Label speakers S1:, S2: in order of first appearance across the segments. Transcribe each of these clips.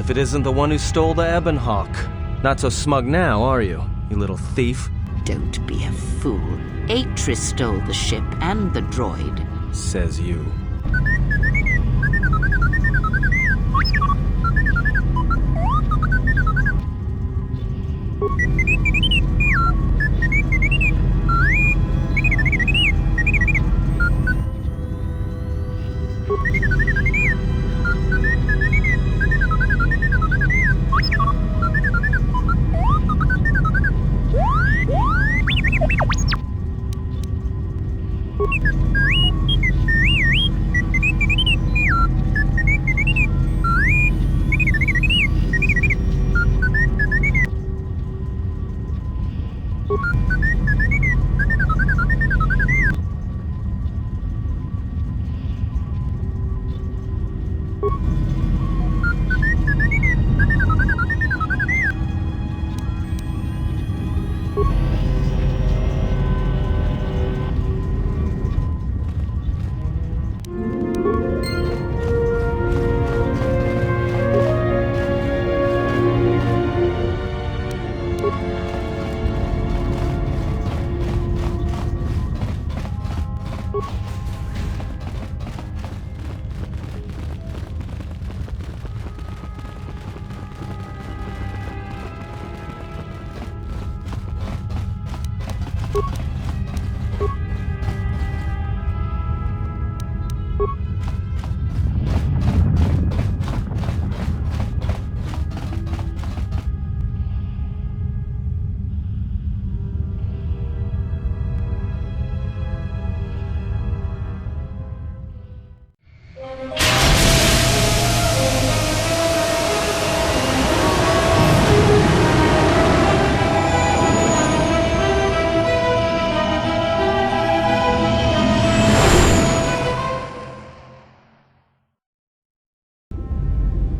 S1: if it isn't the one who stole the Ebon Hawk. Not so smug now, are you little thief?
S2: Don't be a fool. Atris stole the ship and the droid.
S1: Says you.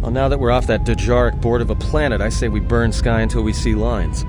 S1: Now that we're off that Dajaric board of a planet, I say we burn Sky until we see lines.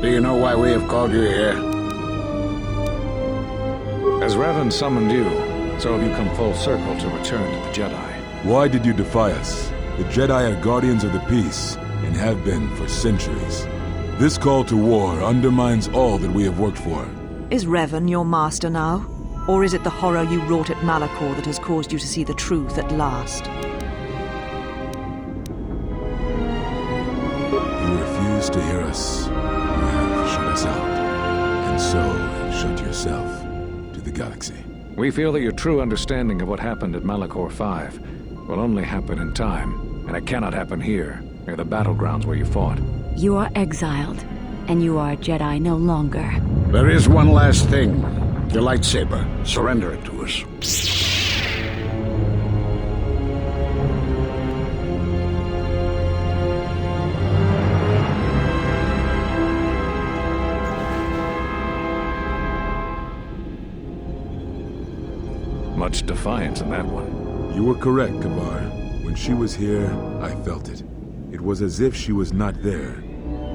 S3: Do you know why we have called you here?
S4: As Revan summoned you, so have you come full circle to return to the Jedi.
S5: Why did you defy us? The Jedi are guardians of the peace, and have been for centuries. This call to war undermines all that we have worked for.
S6: Is Revan your master now? Or is it the horror you wrought at Malachor that has caused you to see the truth at last?
S5: You refuse to hear us. You have shut us out, and so have shut yourself to the galaxy.
S4: We feel that your true understanding of what happened at Malachor 5 will only happen in time, and it cannot happen here, near the battlegrounds where you fought.
S7: You are exiled, and you are a Jedi no longer.
S3: There is one last thing. Your lightsaber. Surrender it to us.
S4: Much defiance in that one.
S5: You were correct, Kavar. When she was here, I felt it. It was as if she was not there.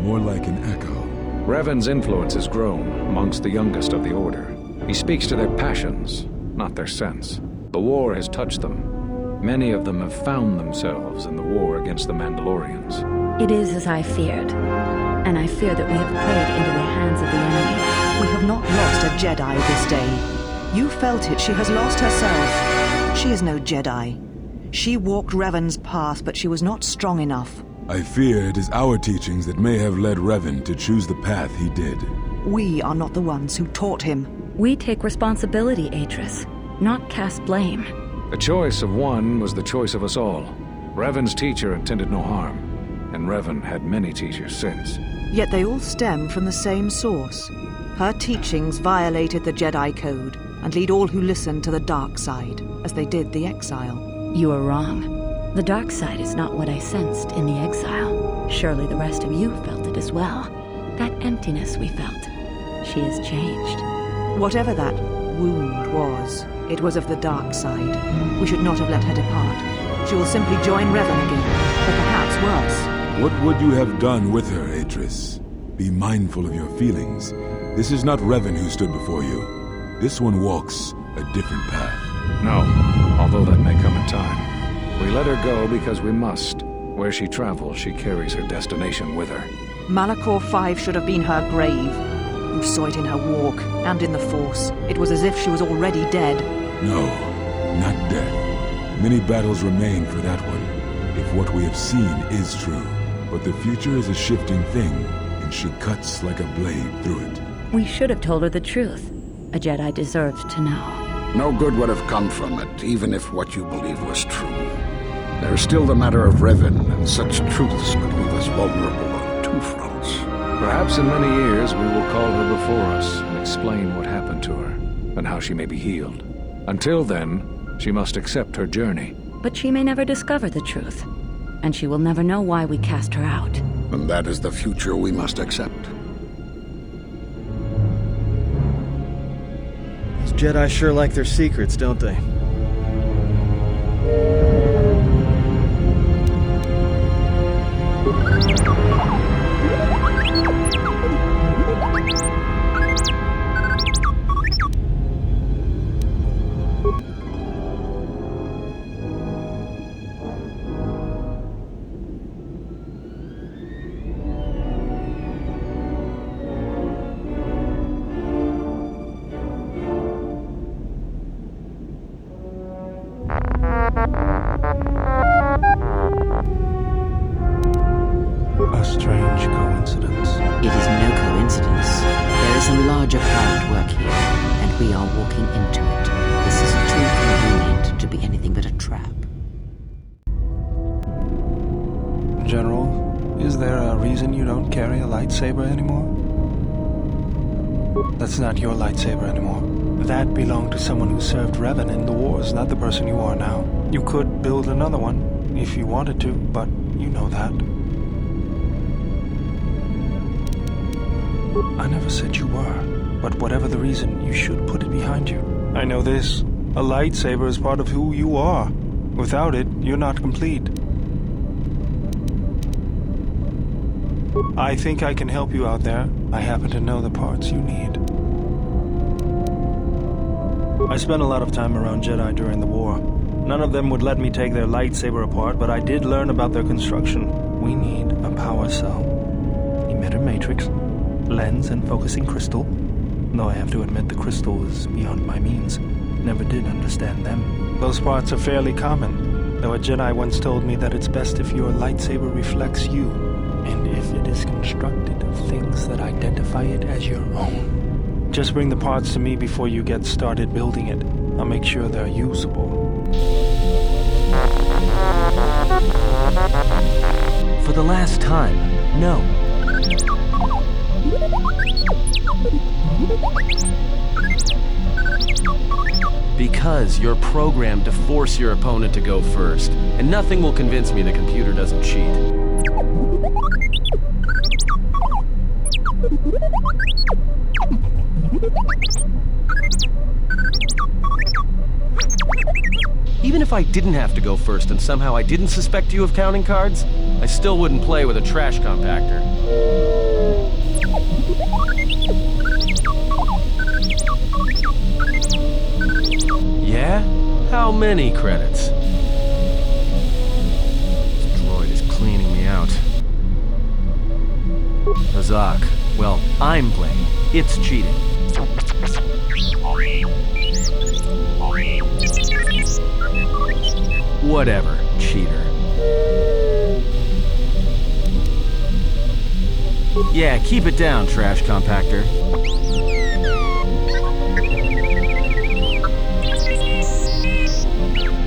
S5: More like an echo.
S4: Revan's influence has grown amongst the youngest of the Order. He speaks to their passions, not their sense. The war has touched them. Many of them have found themselves in the war against the Mandalorians.
S7: It is as I feared, and I fear that we have played into the hands of the enemy.
S6: We have not lost a Jedi this day. You felt it. She has lost herself. She is no Jedi. She walked Revan's path, but she was not strong enough.
S5: I fear it is our teachings that may have led Revan to choose the path he did.
S6: We are not the ones who taught him.
S7: We take responsibility, Atris, not cast blame.
S4: The choice of one was the choice of us all. Revan's teacher intended no harm, and Revan had many teachers since.
S6: Yet they all stem from the same source. Her teachings violated the Jedi Code and lead all who listen to the dark side, as they did the Exile.
S7: You are wrong. The dark side is not what I sensed in the Exile. Surely the rest of you felt it as well. That emptiness we felt. She has changed.
S6: Whatever that wound was, it was of the dark side. We should not have let her depart. She will simply join Revan again, but perhaps worse.
S5: What would you have done with her, Atris? Be mindful of your feelings. This is not Revan who stood before you. This one walks a different path.
S4: No, although that may come in time. We let her go because we must. Where she travels, she carries her destination with her.
S6: Malachor 5 should have been her grave. You saw it in her walk, and in the Force. It was as if she was already dead.
S5: No, not death. Many battles remain for that one, if what we have seen is true. But the future is a shifting thing, and she cuts like a blade through it.
S7: We should have told her the truth. A Jedi deserved to know.
S3: No good would have come from it, even if what you believe was true. There's still the matter of Revan, and such truths could leave us vulnerable on two fronts.
S4: Perhaps in many years we will call her before us and explain what happened to her, and how she may be healed. Until then, she must accept her journey.
S7: But she may never discover the truth, and she will never know why we cast her out.
S3: And that is the future we must accept.
S1: Those Jedi sure like their secrets, don't they?
S8: A strange coincidence.
S2: It is no coincidence. There is a larger plan at work here, and we are walking into it. This is too convenient to be anything but a trap.
S8: General, is there a reason you don't carry a lightsaber anymore? That's not your lightsaber anymore. That belonged to someone who served Revan in the wars, not the person you are now. You could build another one, if you wanted to, but you know that. I never said you were, but whatever the reason, you should put it behind you. I know this. A lightsaber is part of who you are. Without it, you're not complete. I think I can help you out there. I happen to know the parts you need. I spent a lot of time around Jedi during the war. None of them would let me take their lightsaber apart, but I did learn about their construction. We need a power cell, emitter matrix, lens and focusing crystal. Though I have to admit the crystal is beyond my means. Never did understand them. Those parts are fairly common, though a Jedi once told me that it's best if your lightsaber reflects you, and if it is constructed of things that identify it as your own. Just bring the parts to me before you get started building it. I'll make sure they're usable.
S1: For the last time, no. Because you're programmed to force your opponent to go first, and nothing will convince me the computer doesn't cheat. Even if I didn't have to go first and somehow I didn't suspect you of counting cards, I still wouldn't play with a trash compactor. Yeah? How many credits? This droid is cleaning me out. Azak. Well, I'm playing. It's cheating. Whatever, cheater. Yeah, keep it down, trash compactor.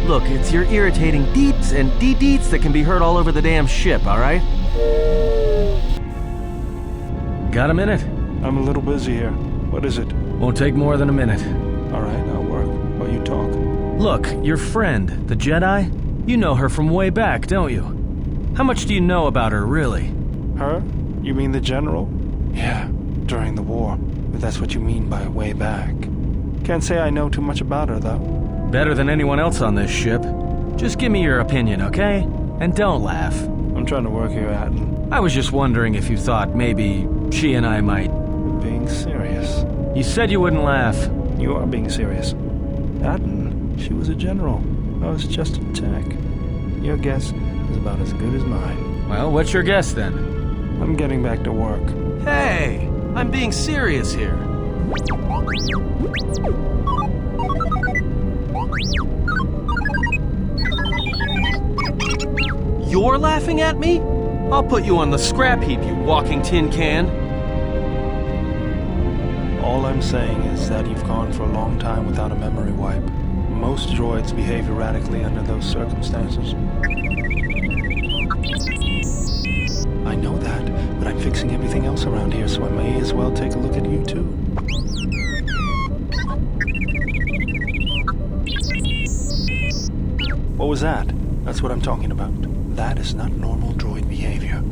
S1: Look, it's your irritating deets and de-deets that can be heard all over the damn ship, alright? Got a minute?
S8: I'm a little busy here. What is it?
S1: Won't take more than a minute.
S8: Alright, I'll work while you talk.
S1: Look, your friend, the Jedi, you know her from way back, don't you? How much do you know about her, really?
S8: Her? You mean the General? Yeah, during the war. If that's what you mean by way back. Can't say I know too much about her, though.
S1: Better than anyone else on this ship. Just give me your opinion, okay? And don't laugh.
S8: I'm trying to work here, Atten.
S1: I was just wondering if you thought maybe she and I might...
S8: Being serious.
S1: You said you wouldn't laugh.
S8: You are being serious. Atten, she was a general. I was just a tech. Your guess is about as good as mine.
S1: Well, what's your guess then?
S8: I'm getting back to work.
S1: Hey! I'm being serious here. You're laughing at me? I'll put you on the scrap heap, you walking tin can.
S8: All I'm saying is that you've gone for a long time without a memory wipe. Most droids behave erratically under those circumstances. I know that, but I'm fixing everything else around here, so I may as well take a look at you too. What was that? That's what I'm talking about. That is not normal droid behavior.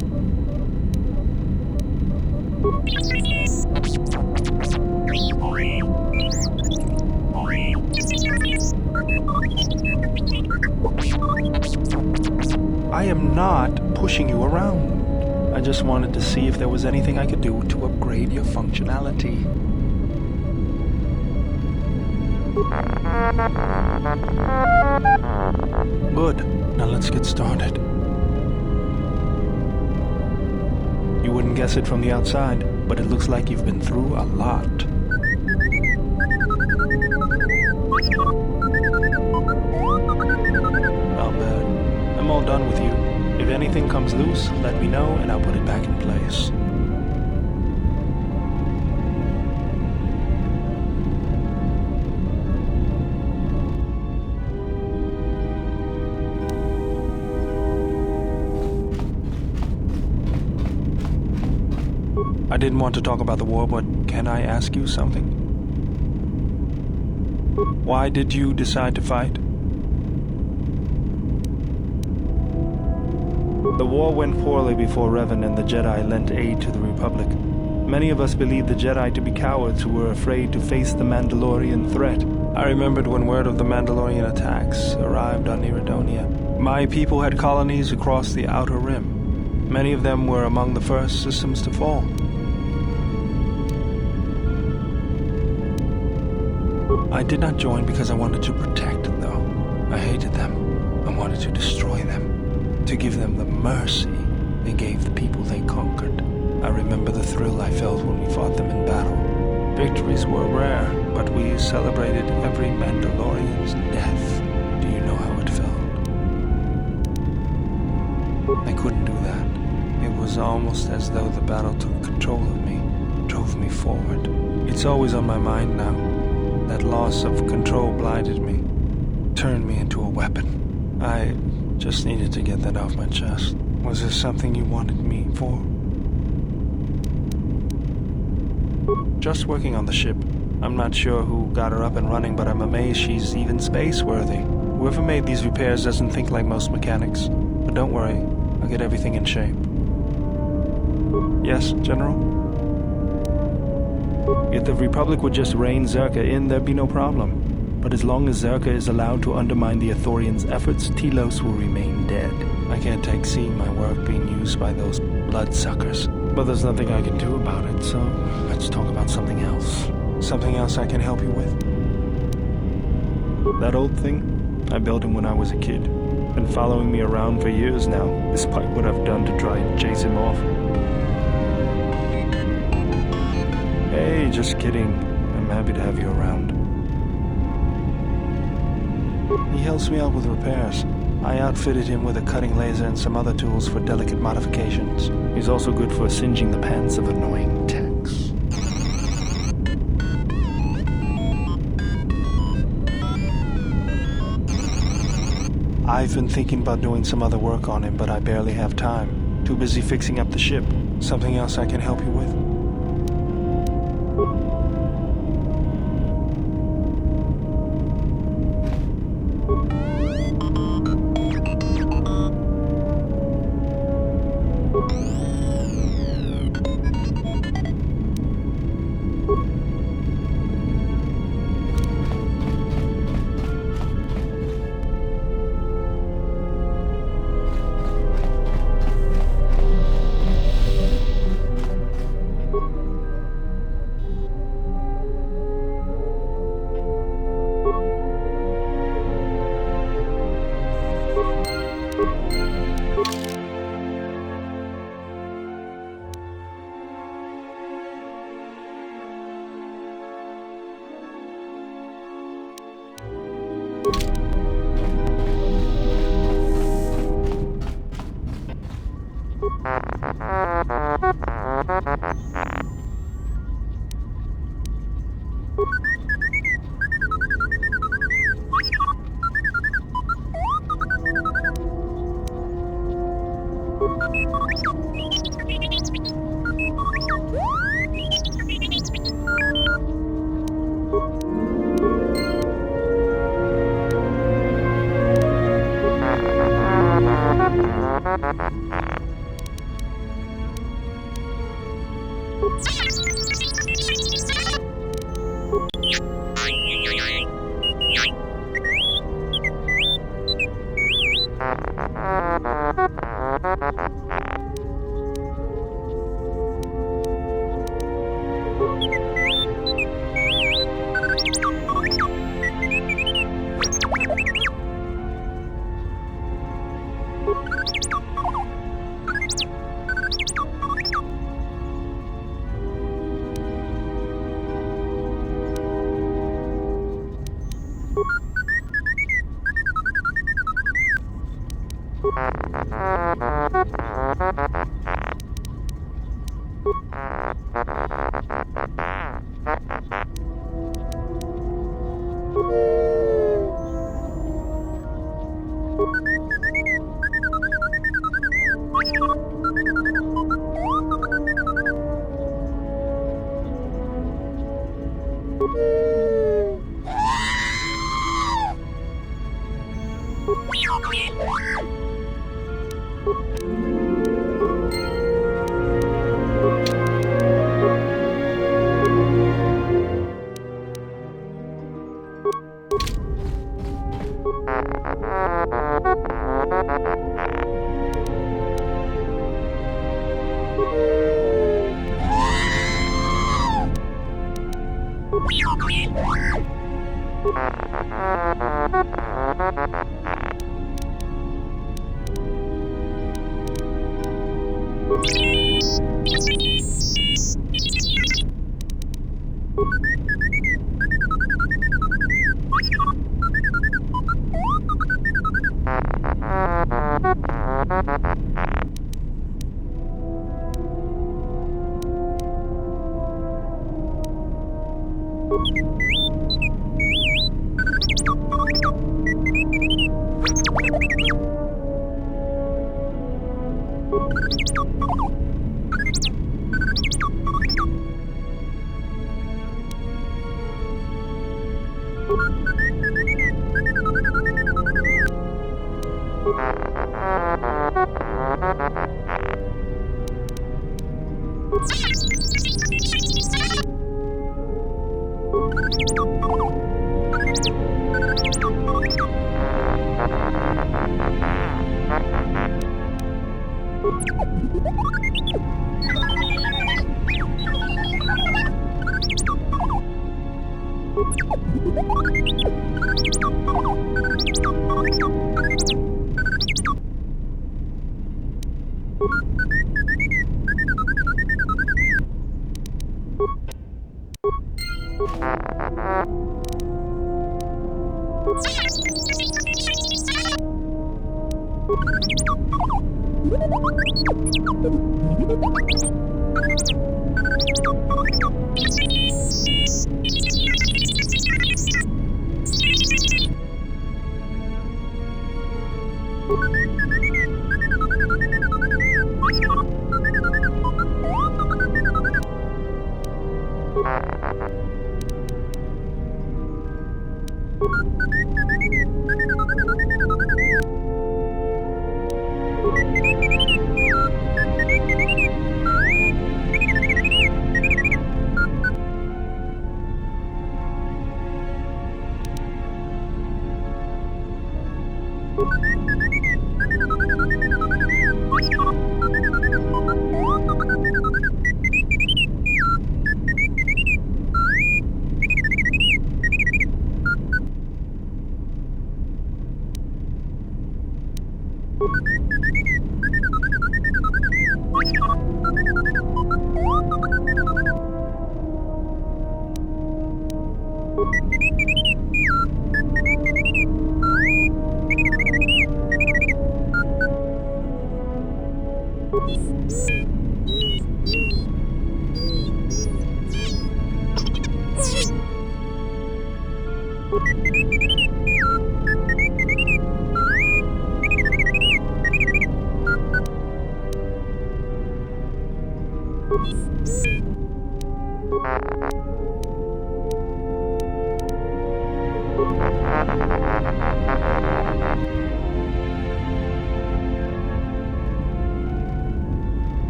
S8: I am not pushing you around. I just wanted to see if there was anything I could do to upgrade your functionality. Good. Now let's get started. You wouldn't guess it from the outside, but it looks like you've been through a lot. I'll bet. I'm all done with you. If anything comes loose, let me know and I'll put it back in place. I didn't want to talk about the war, but can I ask you something? Why did you decide to fight? The war went poorly before Revan and the Jedi lent aid to the Republic. Many of us believed the Jedi to be cowards who were afraid to face the Mandalorian threat. I remembered when word of the Mandalorian attacks arrived on Iridonia. My people had colonies across the Outer Rim. Many of them were among the first systems to fall. I did not join because I wanted to protect, though. I hated them. I wanted to destroy them. To give them the mercy they gave the people they conquered. I remember the thrill I felt when we fought them in battle. Victories were rare, but we celebrated every Mandalorian's death. Do you know how it felt? I couldn't do that. It was almost as though the battle took control of me, drove me forward. It's always on my mind now. That loss of control blinded me, turned me into a weapon. I just needed to get that off my chest. Was there something you wanted me for? Just working on the ship. I'm not sure who got her up and running, but I'm amazed she's even space-worthy. Whoever made these repairs doesn't think like most mechanics. But don't worry, I'll get everything in shape. Yes, General? If the Republic would just rein Zez-Kai in, there'd be no problem. But as long as Zez-Kai is allowed to undermine the Ithorians' efforts, Telos will remain dead. I can't take seeing my work being used by those bloodsuckers. But there's nothing I can do about it, so let's talk about something else. Something else I can help you with? That old thing? I built him when I was a kid. Been following me around for years now, despite what I've done to try and chase him off. Hey, just kidding. I'm happy to have you around. He helps me out with repairs. I outfitted him with a cutting laser and some other tools for delicate modifications. He's also good for singeing the pants of annoying techs. I've been thinking about doing some other work on him, but I barely have time. Too busy fixing up the ship. Something else I can help you with?